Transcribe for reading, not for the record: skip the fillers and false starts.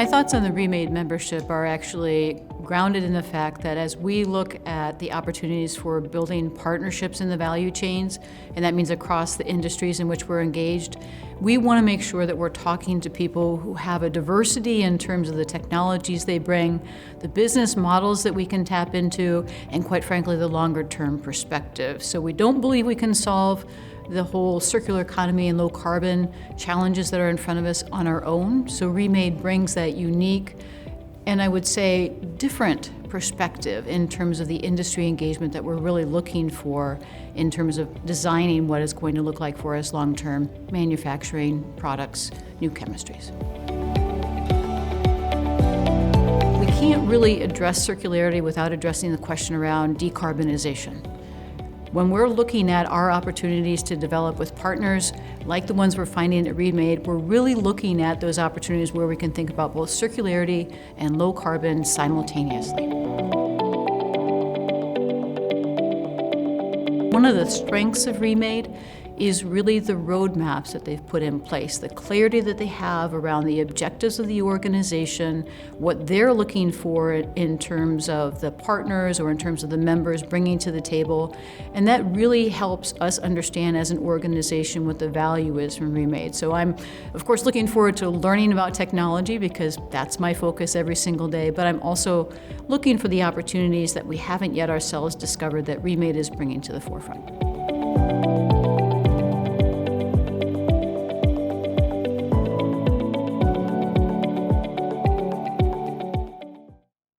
My thoughts on the REMADE membership are actually grounded in the fact that as we look at the opportunities for building partnerships in the value chains, and that means across the industries in which we're engaged, we want to make sure that we're talking to people who have a diversity in terms of the technologies they bring, the business models that we can tap into, and quite frankly, the longer-term perspective. So we don't believe we can solve the whole circular economy and low carbon challenges that are in front of us on our own. So REMADE brings that unique, and I would say different perspective in terms of the industry engagement that we're really looking for in terms of designing what it's going to look like for us long-term, manufacturing products, new chemistries. We can't really address circularity without addressing the question around decarbonization. When we're looking at our opportunities to develop with partners like the ones we're finding at REMADE, we're really looking at those opportunities where we can think about both circularity and low carbon simultaneously. One of the strengths of REMADE is really the roadmaps that they've put in place, the clarity that they have around the objectives of the organization, what they're looking for in terms of the partners or in terms of the members bringing to the table. And that really helps us understand as an organization what the value is from REMADE. So I'm, of course, looking forward to learning about technology because that's my focus every single day, but I'm also looking for the opportunities that we haven't yet ourselves discovered that REMADE is bringing to the forefront.